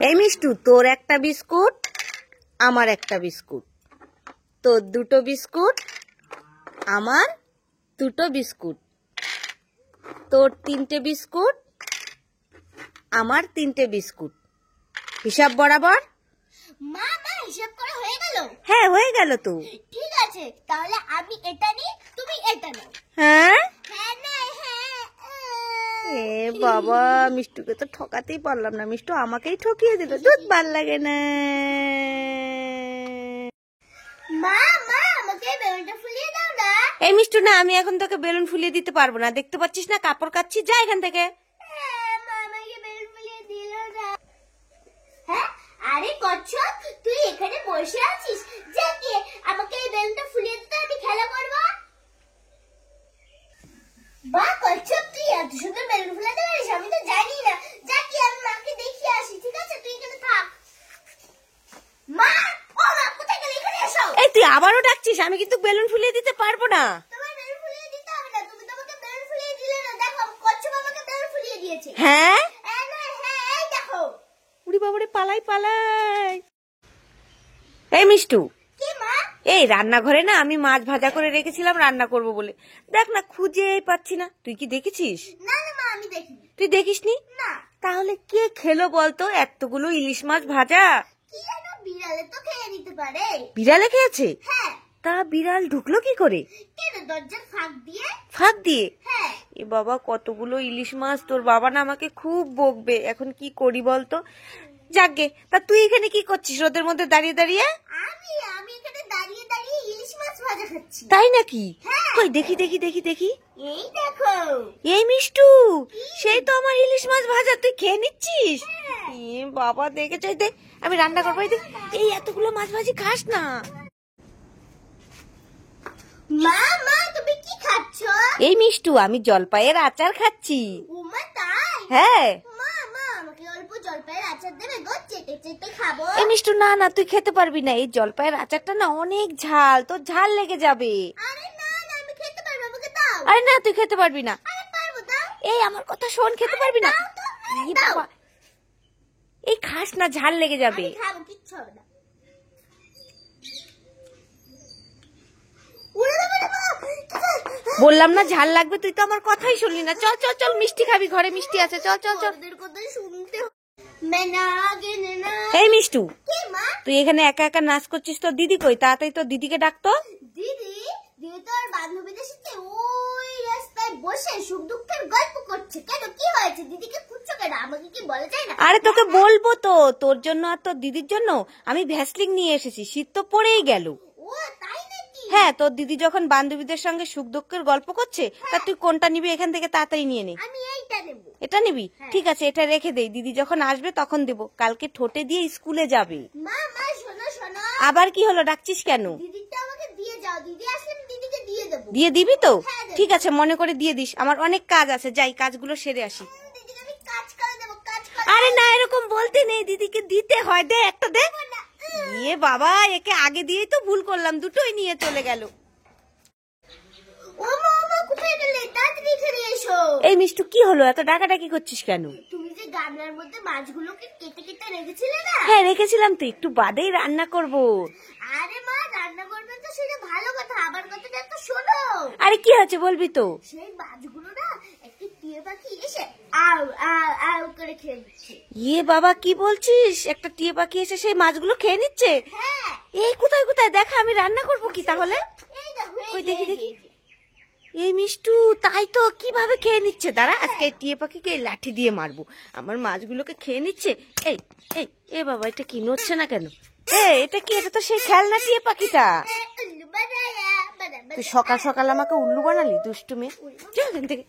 এই মিষ্টু, তোর একটা বিস্কুট, আমার একটা বিস্কুট, তোর দুটো বিস্কুট, আমার দুটো বিস্কুট, তোর তিনটে বিস্কুট, আমার তিনটে বিস্কুট। হিসাব বরাবর? মা মা হিসাব করা হয়ে গেল? হ্যাঁ হয়ে গেল তো। ঠিক আছে, তাহলে আমি এটা নিই, তুমি এটা নাও। হ্যাঁ হ্যাঁ না হ্যাঁ। এ বাবা, মিষ্টুকে তো ঠকাতেই পারলাম না, মিষ্টু আমাকেই ঠকিয়ে দিল। দুধ ভাল লাগে না। মা মা আমাকে বেলুনটা ফুলিয়ে দাও না। এই মিষ্টু, না আমি এখন তোকে বেলুন ফুলিয়ে দিতে পারবো না। দেখতে পাচ্ছিস না কাপড় কাচ্ছি, যা এখান থেকে। হ্যাঁ, মা আমাকে বেলুন ফুলিয়ে দিল না। হ্যাঁ, আরে কচ্ছপ, তুই এখানে বসে আছিস, যা গিয়ে আমাকে এই বেলুনটা ফুলিয়ে দিতে, আমি খেলা করব। বাহ কচ্ছপ, তুই এত সুন্দর বেলুন ফুলাতে পারিস, আমি তো জানি না। যা কি আমি মাকে দেখিয়ে আসি, ঠিক আছে? তুই এখানে থাক। মা, ও মা, কোথায় গেলে? এখানে এসো। এই তুই আবারও ডাকছিস? আমি কিন্তু বেলুন ফুলিয়ে দিতে পারবো না। তোমার বেলুন ফুলিয়ে দিতে হবে না, তুমি তো আমাকে বেলুন ফুলিয়ে দিলে না। দেখো, কচ্ছপ আমাকে বেলুন ফুলিয়ে দিয়েছে। হ্যাঁ হ্যাঁ না হ্যাঁ, এই দেখো। উড়ি বাবারে, পালাই পালাই। এই মিষ্টু, কি মা? এই রান্নাঘরে না আমি মাছ ভাজা করে রেখেছিলাম রান্না করব বলে, দেখ না খুঁজেই পাচ্ছি না। তুই কি দেখেছিস? না না মা, আমি দেখিনি। তুই দেখিসনি? না। তাহলে কে খেলো বলতো এতগুলো ইলিশ মাছ ভাজা? কি জানো, বিড়ালে তো খেয়ে নিতে পারে। বিড়ালে খেয়েছে? হ্যাঁ। তা বিড়াল ঢুকলো কি করে? কেন, দরজার ফাঁক দিয়ে। ফাঁক দিয়ে? হ্যাঁ। এ বাবা, কতগুলো ইলিশ মাছ, তোর বাবা না আমাকে খুব বকবে। এখন কি করি বলতো? যাকগে, তা তুই এখানে কি করছিস রোদের মধ্যে দাঁড়িয়ে দাঁড়িয়ে? আমি এখানে দাঁড়িয়ে দাঁড়িয়ে ইলিশ মাছ ভাজা খাচ্ছি। তাই নাকি? হ্যাঁ। কই দেখি দেখি দেখি দেখি। এই দেখো। এই মিষ্টু, সেই তো আমার ইলিশ মাছ ভাজা, তুই খেয়ে নিচ্ছিস? এ বাবা, দেখে চাই দে, আমি রান্না করবো। এই এতগুলো মাছ ভাজি খাস না। মা মা, তুমি কি খাচ্ছ? এই মিষ্টু, আমি জলপাইয়ের আচার খাচ্ছি। উমা তাই? হ্যাঁ। মা মা, আমাকে অল্প জলপাইয়ের আচার দেবে গো, চেটে চেটে খাবো। এই মিষ্টু, না না, তুই খেতে পারবি না। এই জলপাইয়ের আচারটা না অনেক ঝাল, তোর ঝাল লেগে যাবে। আরে না না, আমি খেতে পারবো, আমাকে দাও। আরে না, তুই খেতে পারবি না। আরে পারবো, দাও। এই আমার কথা শোন, খেতে পারবি না। দাও তো, আরে এই দাও। বাবা, এই খাস না, ঝাল লেগে যাবে। আমি খাবো, কিচ্ছু হবে না। উড়ে যাবে রে বাবা। বললাম না ঝাল লাগবে, তুই তো আমার কথাই শুনলি না। চল চল চল, মিষ্টি খাবি, ঘরে মিষ্টি আছে, চল চল চল। ওদের কথাই শুনতে হবে। মেনা গেনে না। এই মিষ্টু, কি মা? তুই এখানে একা একা নাচ করছিস, তোর দিদি কই? তাড়াতাড়ি তোর দিদিকে ডাকতো। দিদি দিদি তো আর বান্ধবীদের সাথে ওই রাস্তায় বসে সুখ দুঃখের গল্প করছে। কেন, কি হয়েছে? দিদিকে খুঁজছো কেন? আমাকে কি বলা যায় না? আরে তোকে বলবো তো, তোর জন্য আর তোর দিদির জন্য আমি ভ্যাসলিন নিয়ে এসেছি। শীত তো পড়েই গেল। ও তাই নাকি? হ্যাঁ, তোর দিদি যখন বান্ধবীদের সঙ্গে সুখ দুঃখের গল্প করছে, তা তুই কোনটা নিবি এখান থেকে তাড়াতাড়ি নিয়ে নে। আমি এইটা নেব। এটা নিবি? ঠিক আছে, এটা রেখে দেই, দিদি যখন আসবে তখন দেবো। কালকে ঠোঁটে দিয়ে স্কুলে যাবে। মা মা, শোনো শোনো। আবার কি হলো, ডাকছিস কেন? দিদিটা আমাকে দিয়ে যাও, দিদি আসলে আমি দিদিকে দিয়ে দেবো। দিয়ে দিবি তো? হ্যাঁ, দেব। ঠিক আছে, মনে করে দিয়ে দিস। আমার অনেক কাজ আছে, যাই কাজগুলো সেরে আসি। দিদিকে আমি কাজ করে দেবো, কাজ করে আরে না, এরকম বলতে নেই, দিদিকে দিতে হয়। দে একটা, দে। দেবো না। ইয়ে বাবা, একে আগে দিয়েই তো ভুল করলাম, দুটোই নিয়ে চলে গেল। ও মা, ও মা, কোথায় গেলে? তাড়াতাড়ি এখানে এসো। এই মিষ্টু, কি হলো, এত ডাকাডাকি করছিস কেন? তুমি যে গামলার মধ্যে মাছগুলোকে কেটে কেটে রেখেছিলে না? হ্যাঁ রেখেছিলাম তো, একটু বাদেই রান্না করব। আরে মা, রান্না করবে তো সেটা ভালো কথা, আবার কথাটা তো শোনো। আরে কি হয়েছে বলবি তো? সেই মাছগুলো না একটি টিয়া পাখি এসে আউ আউ আউ করে খেয়ে নিচ্ছে। ইয়ে বাবা, কি বলছিস? একটা টিয়া পাখি এসে সেই মাছগুলো খেয়ে নিচ্ছে? হ্যাঁ। এই কোথায় কোথায়, দেখা, আমি রান্না করব কি তাহলে? এই দেখো, কই এই দেখি যে, দেখি। এই মিষ্টু, তাই তো, কিভাবে খেয়ে নিচ্ছে? দাঁড়া, আজকে এই টিয়া পাখিকে এই লাঠি দিয়ে মারবো। আমার মাছগুলোকে খেয়ে নিচ্ছে। এই এই এ বাবা, এটা কি নড়ছে না কেন? এটা কি? এটা তো সেই খেলনা টিয়া পাখিটা। উল্লু বানায়া, বানা বানা। তুই সকাল সকাল আমাকে উল্লু বানালি, দুষ্টু মেয়ে। চল এখান থেকে।